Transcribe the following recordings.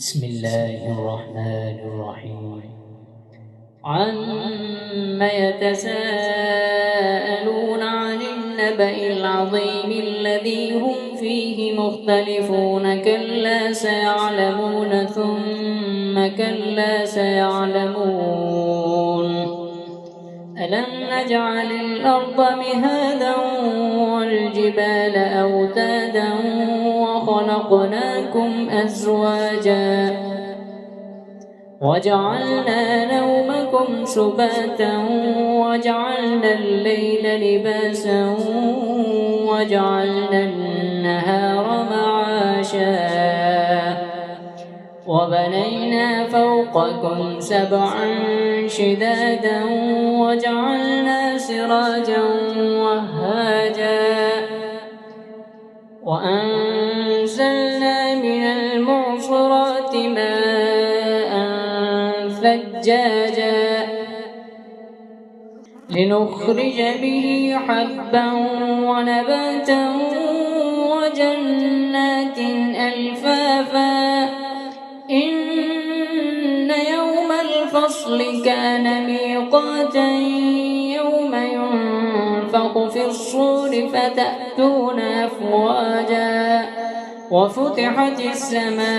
بسم الله الرحمن الرحيم. عم يتساءلون عن النبأ العظيم الذي هم فيه مختلفون كلا سيعلمون ثم كلا سيعلمون ألم نجعل الأرض مهادا والجبال أوتادا وخلقناكم أزواجا وجعلنا نومكم سباتا وجعلنا الليل لباسا وجعلنا النهار معاشا وبنينا فوقكم سبعا شدادا وجعلنا سراجا وهاجا وأنزلنا من المعصرات ماء ثجاجا لنخرج به حبا ونباتا وجنات ألفافا إن يوم الفصل كان ميقاتا يوم ينفخ في الصور فتأتون أفواجا وفتحت السماء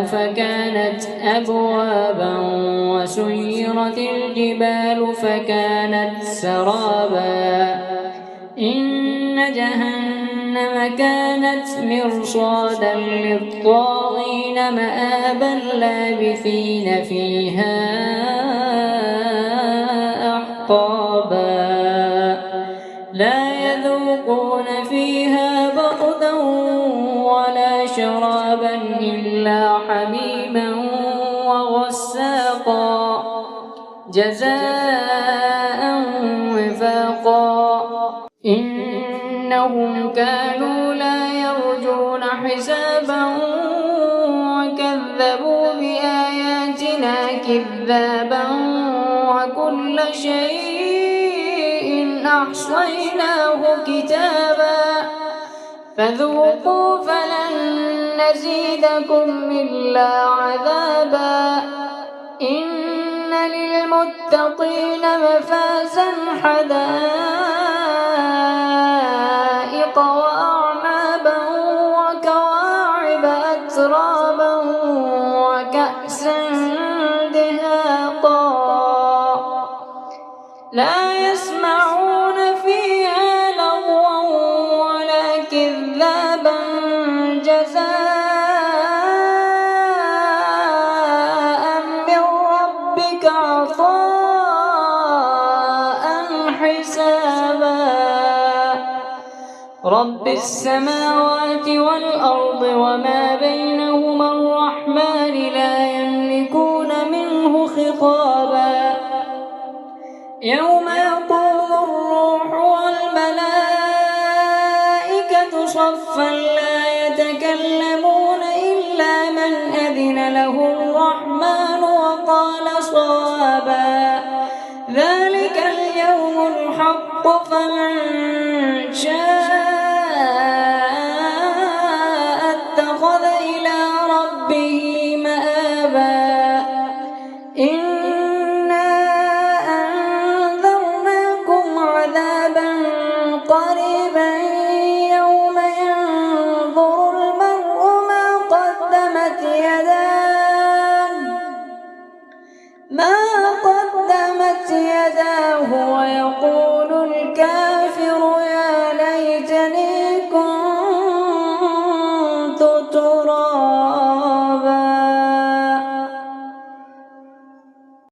فكانت أبوابا وسيرت الجبال فكانت سرابا إن جهنم كانت مرصادا للطاغين مآبا لابثين فيها أحقابا لا يذوقون فيها بردا ولا شرابا إلا حميما وغساقا جزاء وفاقا إنهم كانوا لا يرجون حسابا وكذبوا بآياتنا كذابا وكل شيء أحصيناه كتابا فذوقوا فلن نزيدكم إلا عذابا إن للمتقين مفازا حدائق وأعنابا وكواعب أترابا وكأسا دهاقا لا يسمعون فيها لغوا ولا كذابا جزاء من ربك عطاء حسابا رب السماوات والأرض وما بينهما الرحمن لا يملكون منه خطابا يوم يقوم الروح والملائكة صفا لا يتكلمون إلا من أذن له الرحمن وقال صوابا ذلك اليوم الحق فمن شاء اتخذ إلى ربه مآبا إنا أنذرناكم عذابا قريبا يوم ينظر المرء ما قدمت يداه ويقول